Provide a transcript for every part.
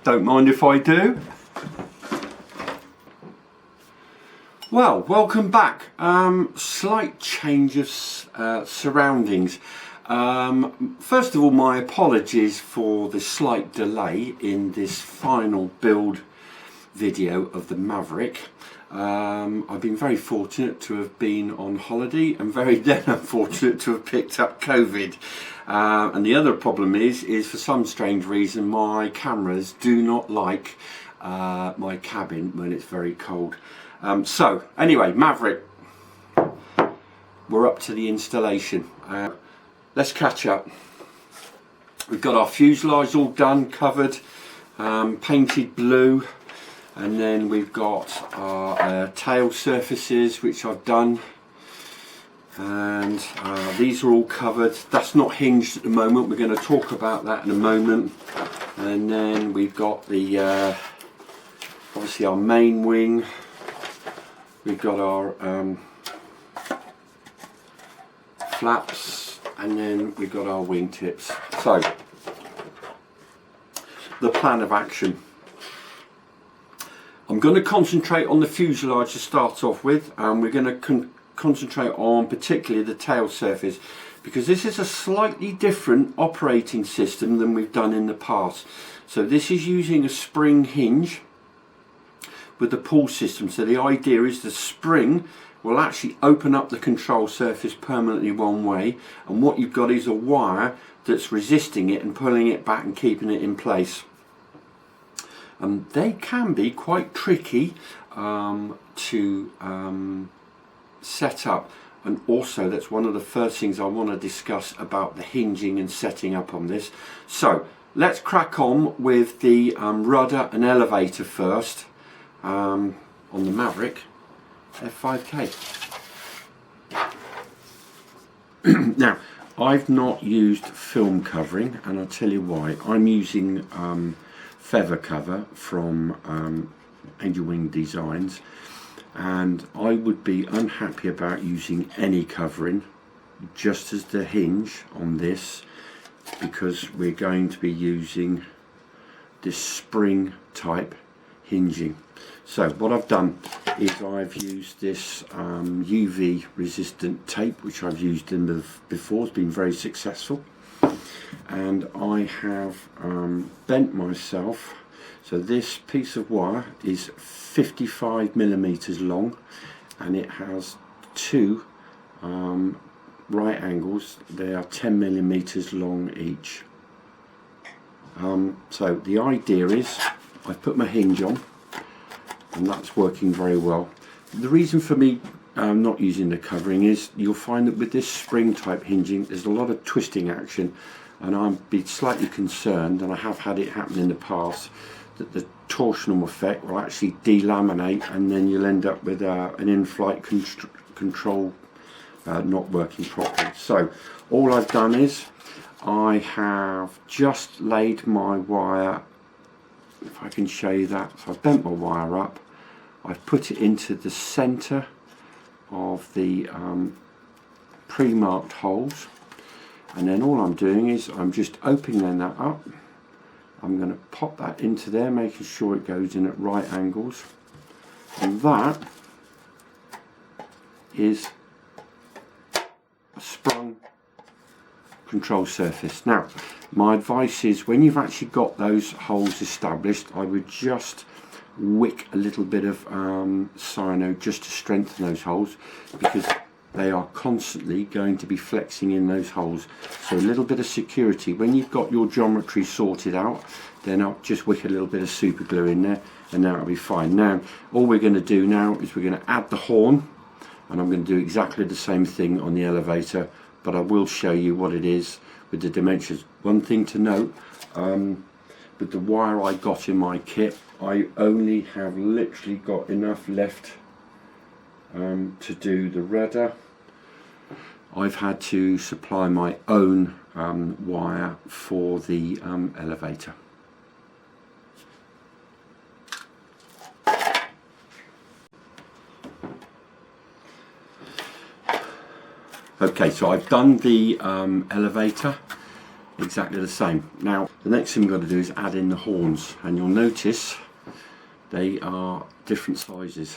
Don't mind if I do. Well, welcome back. Slight change of surroundings. First of all, my apologies for the slight delay in this final build video of the Maverick. I've been very fortunate to have been on holiday and very then unfortunate to have picked up COVID. And the other problem is for some strange reason my cameras do not like my cabin when it's very cold. So anyway, Maverick, we're up to the installation. Let's catch up. We've got our fuselage all done, covered, painted blue. And then we've got our tail surfaces, which I've done, and these are all covered. That's not hinged at the moment, we're going to talk about that in a moment. And then we've got the obviously our main wing, we've got our flaps, and then we've got our wingtips. So the plan of action. I'm going to concentrate on the fuselage to start off with, and we're going to concentrate on particularly the tail surface, because this is a slightly different operating system than we've done in the past. So this is using a spring hinge with the pull system. So the idea is the spring will actually open up the control surface permanently one way, and what you've got is a wire that's resisting it and pulling it back and keeping it in place. They can be quite tricky to set up, and also that's one of the first things I want to discuss about the hinging and setting up on this. So let's crack on with the rudder and elevator first on the Maverick F5K. Now, I've not used film covering, and I'll tell you why. I'm using feather cover from Angel Wing Designs, and I would be unhappy about using any covering, just as the hinge on this, because we're going to be using this spring type hinging. So what I've done is I've used this UV resistant tape, which I've used in before, it's been very successful. And I have bent myself, so this piece of wire is 55 millimeters long, and it has two right angles. They are 10 millimeters long each. So the idea is I put my hinge on, and that's working very well. The reason for me not using the covering is you'll find that with this spring type hinging there's a lot of twisting action, and I'd be slightly concerned, and I have had it happen in the past, that the torsional effect will actually delaminate, and then you'll end up with an in-flight control not working properly. So all I've done is I have just laid my wire, if I can show you that. So I've bent my wire up, I've put it into the center of the pre-marked holes, and then all I'm doing is I'm just opening that up. I'm going to pop that into there, making sure it goes in at right angles, and that is a sprung control surface. Now my advice is, when you've actually got those holes established, I would just wick a little bit of cyano just to strengthen those holes, because they are constantly going to be flexing in those holes. So a little bit of security. When you've got your geometry sorted out, then I'll just wick a little bit of super glue in there, and that'll be fine. Now all we're going to do now is we're going to add the horn, and I'm going to do exactly the same thing on the elevator, but I will show you what it is with the dimensions. One thing to note, with the wire I got in my kit, I only have literally got enough left to do the rudder. I've had to supply my own wire for the elevator. Okay, so I've done the elevator, exactly the same. Now the next thing we've got to do is add in the horns, and you'll notice they are different sizes.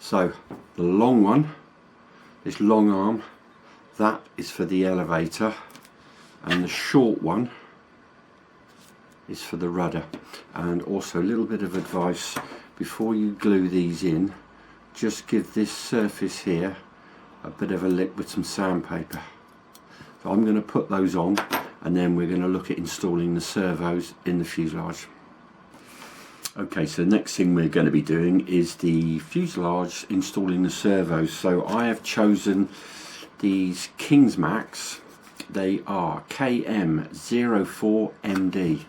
So the long one, this long arm, that is for the elevator, and the short one is for the rudder. And also a little bit of advice, before you glue these in, just give this surface here a bit of a lick with some sandpaper. So I'm going to put those on, and then we're going to look at installing the servos in the fuselage. Okay, so the next thing we're going to be doing is the fuselage, installing the servos. So I have chosen these Kingsmax. They are KM04MD.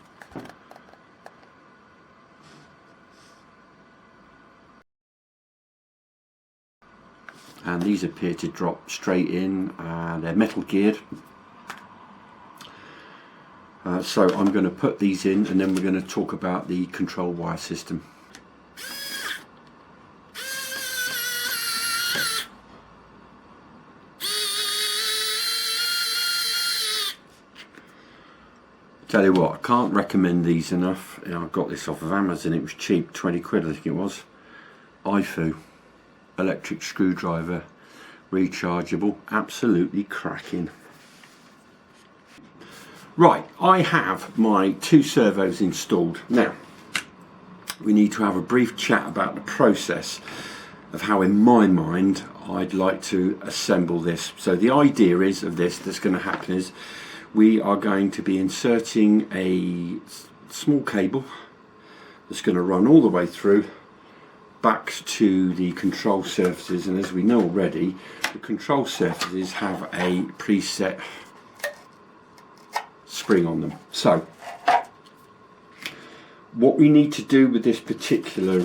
And these appear to drop straight in. They're metal geared. So I'm going to put these in, and then we're going to talk about the control wire system. Tell you what, I can't recommend these enough. I got this off of Amazon, it was cheap, 20 quid I think it was. IFU, electric screwdriver, rechargeable, absolutely cracking. Right, I have my two servos installed. Now, we need to have a brief chat about the process of how, in my mind, I'd like to assemble this. So the idea is of this that's going to happen is we are going to be inserting a small cable that's going to run all the way through back to the control surfaces, and as we know already, the control surfaces have a preset spring on them. So what we need to do with this particular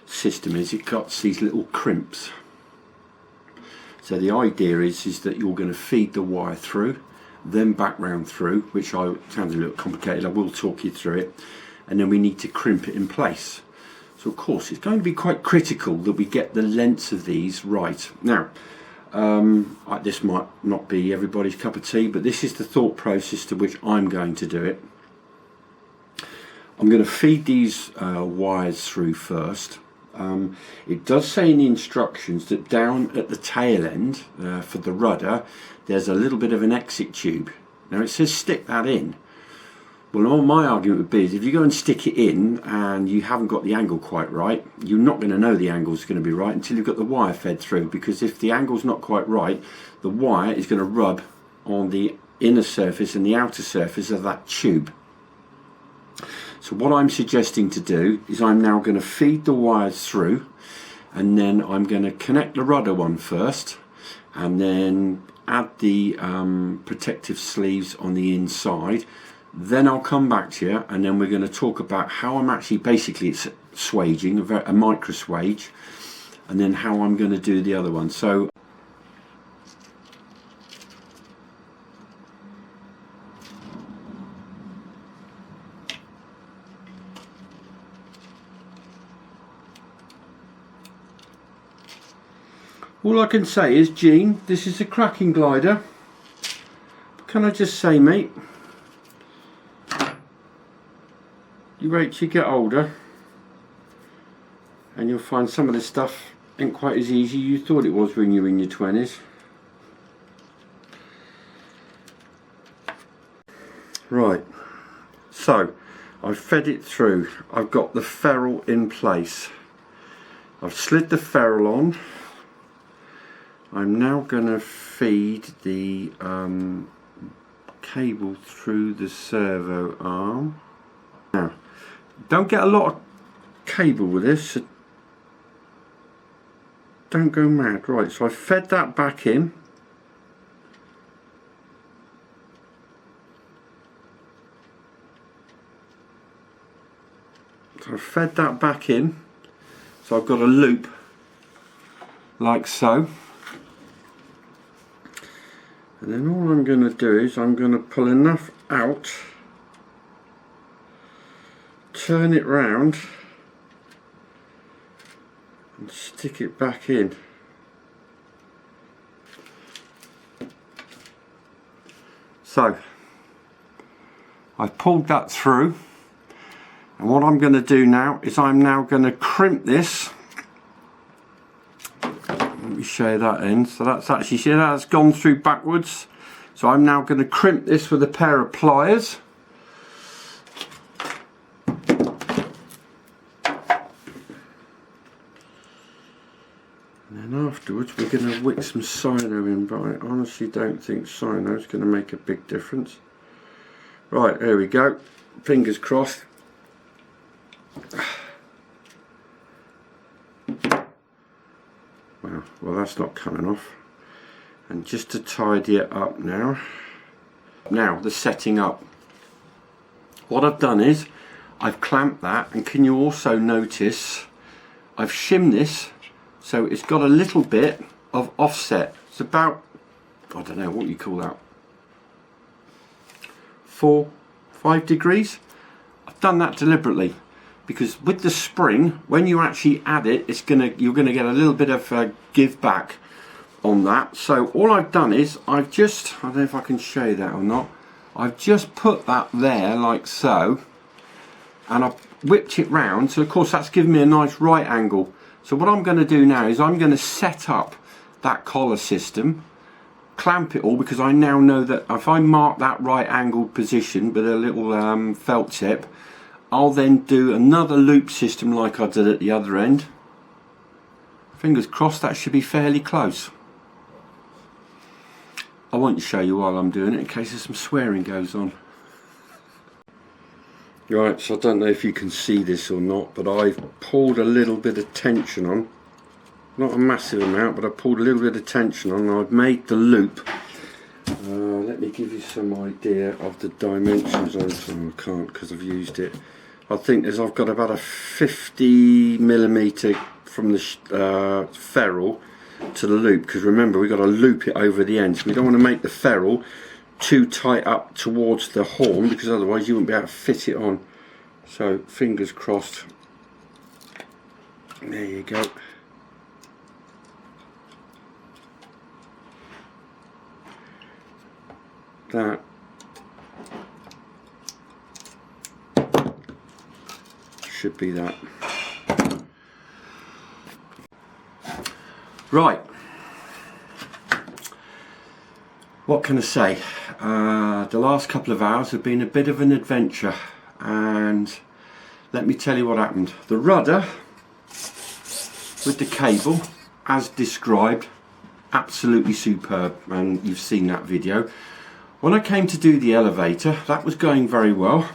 system is it got these little crimps. So the idea is that you're going to feed the wire through, then back round through, which sounds a little complicated, I will talk you through it, and then we need to crimp it in place. So of course it's going to be quite critical that we get the lengths of these right. Now this might not be everybody's cup of tea, but this is the thought process to which I'm going to do it. I'm going to feed these wires through first. It does say in the instructions that down at the tail end for the rudder there's a little bit of an exit tube. Now it says stick that in. Well, all my argument would be is if you go and stick it in and you haven't got the angle quite right, you're not going to know the angle is going to be right until you've got the wire fed through, because if the angle's not quite right, the wire is going to rub on the inner surface and the outer surface of that tube. So what I'm suggesting to do is I'm now going to feed the wires through, and then I'm going to connect the rudder one first, and then add the protective sleeves on the inside. Then I'll come back to you, and then we're going to talk about how I'm actually basically swaging, a micro swage, and then how I'm going to do the other one. So all I can say is, Gene, this is a cracking glider. Can I just say, mate, you wait till you get older and you'll find some of this stuff ain't quite as easy you thought it was when you were in your 20s. Right, so I've fed it through. I've got the ferrule in place. I've slid the ferrule on. I'm now going to feed the cable through the servo arm. Now, don't get a lot of cable with this, so don't go mad. Right, so I fed that back in. So I fed that back in. So I've got a loop like so. And then all I'm going to do is I'm going to pull enough out, turn it round and stick it back in. So I've pulled that through, and what I'm going to do now is I'm now going to crimp this. Let me show you that end. So that's actually, see, that's gone through backwards. So I'm now going to crimp this with a pair of pliers. And then afterwards we're going to wick some cyano in, but I honestly don't think cyano is going to make a big difference. Right, there we go. Fingers crossed. Well, that's not coming off. And just to tidy it up now. Now, the setting up. What I've done is, I've clamped that, and can you also notice, I've shimmed this, so it's got a little bit of offset. It's about, I don't know what you call that, 4-5 degrees. I've done that deliberately because with the spring, when you actually add it, you're gonna get a little bit of give back on that. So all I've done is I don't know if I can show you that or not, I've just put that there like so, and I've whipped it round, so of course that's given me a nice right angle. So what I'm going to do now is I'm going to set up that collar system, clamp it all, because I now know that if I mark that right angled position with a little felt tip, I'll then do another loop system like I did at the other end. Fingers crossed that should be fairly close. I won't show you while I'm doing it in case there's some swearing goes on. Right, so I don't know if you can see this or not, but I've pulled a little bit of tension on. Not a massive amount, but I pulled a little bit of tension on, and I've made the loop. Let me give you some idea of the dimensions on it. Oh, I can't because I've used it. I think I've got about a 50mm from the ferrule to the loop, because remember we've got to loop it over the end, so we don't want to make the ferrule too tight up towards the horn, because otherwise you won't be able to fit it on. So fingers crossed. There you go. That should be that. Right, what can I say? The last couple of hours have been a bit of an adventure, and let me tell you what happened. The rudder with the cable, as described, absolutely superb, and you've seen that video. When I came to do the elevator, that was going very well.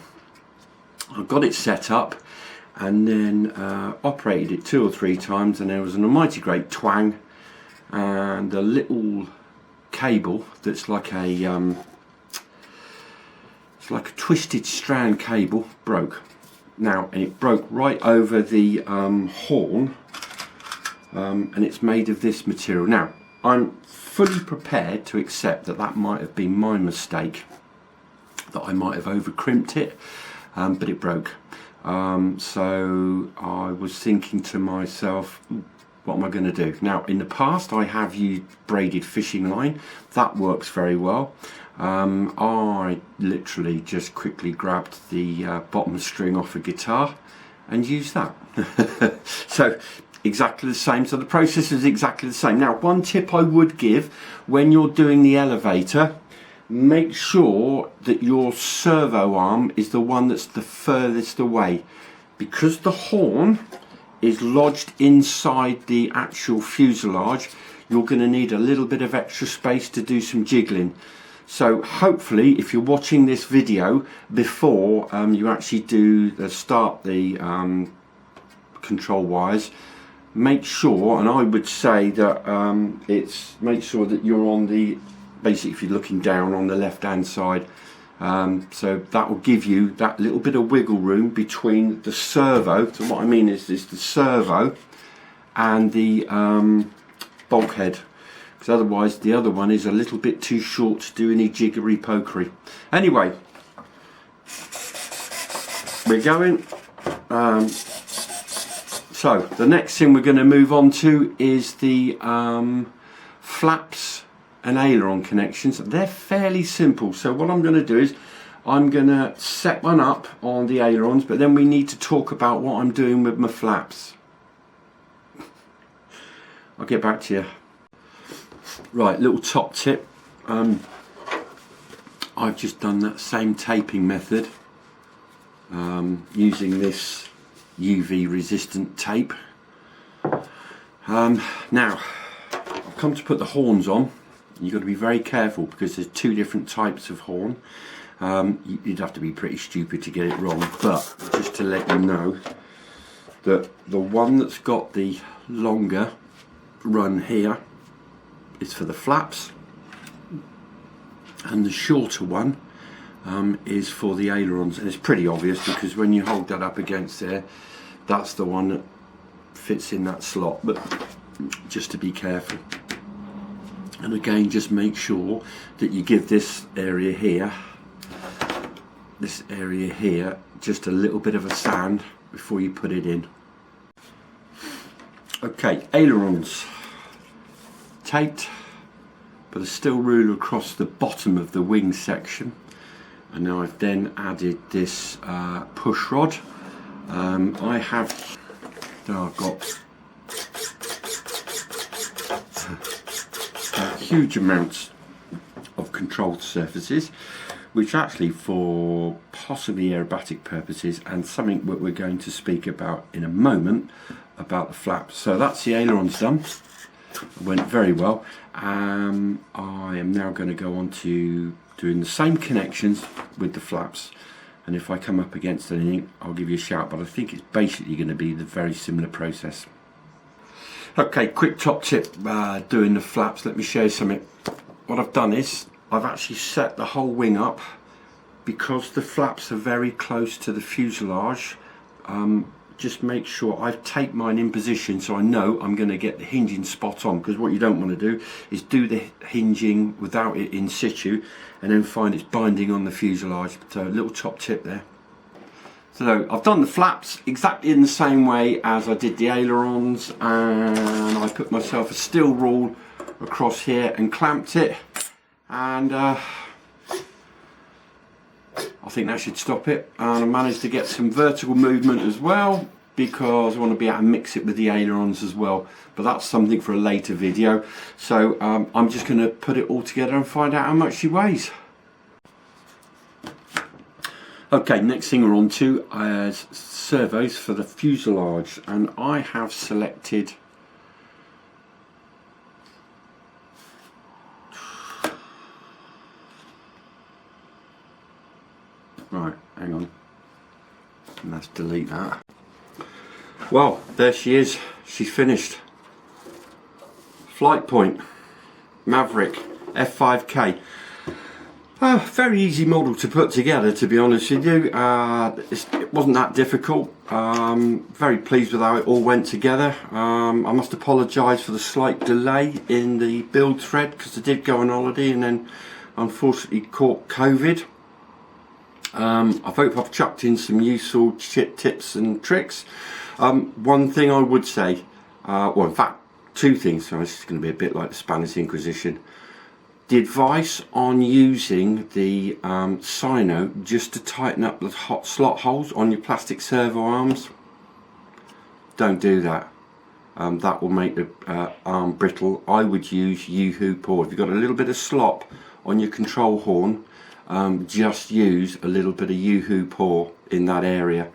I got it set up and then operated it 2 or 3 times, and there was an almighty great twang, and the little cable that's like a it's like a twisted strand cable broke. Now, and it broke right over the horn, and it's made of this material. Now, I'm fully prepared to accept that that might have been my mistake, that I might have over crimped it, but it broke. So I was thinking to myself, what am I going to do? Now, in the past I have used braided fishing line. That works very well. I literally just quickly grabbed the bottom string off a guitar and used that. So exactly the same. So the process is exactly the same. Now, one tip I would give when you're doing the elevator, make sure that your servo arm is the one that's the furthest away, because the horn is lodged inside the actual fuselage. You're going to need a little bit of extra space to do some jiggling. So hopefully, if you're watching this video before you actually do start the control wires, make sure, and I would say that make sure that you're on the, basically if you're looking down on the left hand side, so that will give you that little bit of wiggle room between the servo. So what I mean is the servo and the bulkhead, because otherwise the other one is a little bit too short to do any jiggery pokery. Anyway, we're going. So the next thing we're going to move on to is the flaps and aileron connections. They're fairly simple. So what I'm going to do is I'm going to set one up on the ailerons, but then we need to talk about what I'm doing with my flaps. I'll get back to you. Right, little top tip. I've just done that same taping method using this UV resistant tape. Now I've come to put the horns on. You've got to be very careful because there's two different types of horn. You'd have to be pretty stupid to get it wrong, but just to let you know that the one that's got the longer run here is for the flaps, and the shorter one is for the ailerons. And it's pretty obvious because when you hold that up against there, that's the one that fits in that slot, but just to be careful. And again, just make sure that you give this area here just a little bit of a sand before you put it in. Okay, ailerons taped, but a steel ruler across the bottom of the wing section, and now I've then added this push rod. I've got huge amounts of controlled surfaces, which actually for possibly aerobatic purposes, and something that we're going to speak about in a moment about the flaps. So that's the ailerons done. It went very well. I am now going to go on to doing the same connections with the flaps, and if I come up against anything I'll give you a shout, but I think it's basically going to be the very similar process. Okay, quick top tip doing the flaps. Let me show you something. What I've done is I've actually set the whole wing up because the flaps are very close to the fuselage. Just make sure I've taped mine in position so I know I'm going to get the hinging spot on, because what you don't want to do is do the hinging without it in situ and then find it's binding on the fuselage. So a little top tip there. So I've done the flaps exactly in the same way as I did the ailerons, and I put myself a steel rule across here and clamped it, and I think that should stop it. And I managed to get some vertical movement as well because I want to be able to mix it with the ailerons as well, but that's something for a later video. So I'm just going to put it all together and find out how much she weighs. Okay, next thing we're on to is servos for the fuselage, and I have selected right, hang on, let's delete that. Well, there she is, she's finished. Flightpoint Maverick F5K. Very easy model to put together, to be honest with you. It wasn't that difficult. Very pleased with how it all went together. I must apologise for the slight delay in the build thread because I did go on holiday and then unfortunately caught COVID. I hope I've chucked in some useful tips and tricks. One thing I would say, well, in fact, two things. So this is going to be a bit like the Spanish Inquisition. The advice on using the sino just to tighten up the hot slot holes on your plastic servo arms, don't do that. That will make the arm brittle. I would use U-hoop pour. If you've got a little bit of slop on your control horn, just use a little bit of U-hoop pour in that area,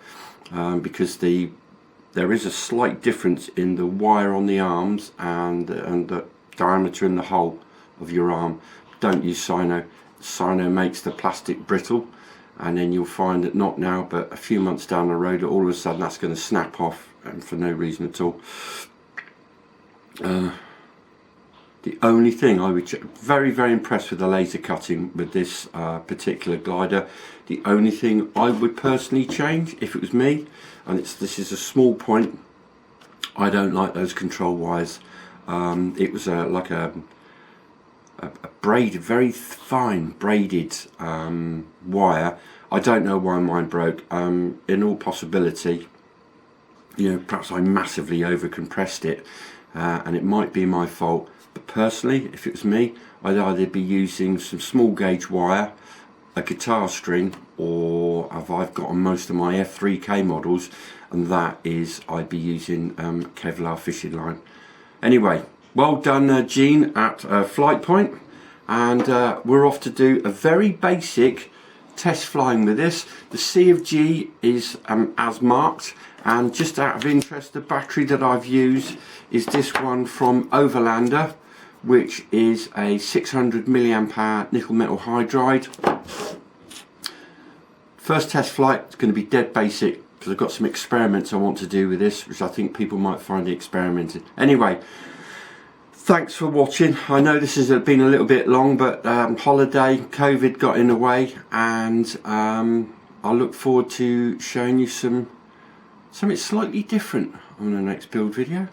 because there is a slight difference in the wire on the arms and the diameter in the hole of your arm. Don't use sino. Sino makes the plastic brittle, and then you'll find that not now but a few months down the road all of a sudden that's going to snap off, and for no reason at all. The only thing I would very impressed with the laser cutting with this particular glider. The only thing I would personally change if it was me, and this is a small point, I don't like those control wires. It was like a braided, very fine braided wire. I don't know why mine broke. In all possibility, you know, perhaps I massively over compressed it, and it might be my fault. But personally, if it was me, I'd either be using some small gauge wire, a guitar string, or I've got on most of my F5K models, and that is I'd be using Kevlar fishing line. Anyway, well done Gene at Flightpoint, and we're off to do a very basic test flying with this. The C of G is as marked, and just out of interest, the battery that I've used is this one from Overlander, which is a 600 milliamp hour nickel metal hydride. First test flight is going to be dead basic because I've got some experiments I want to do with this, which I think people might find experimenting. Anyway, thanks for watching. I know this has been a little bit long, but holiday, COVID got in the way, and I look forward to showing you something slightly different on the next build video.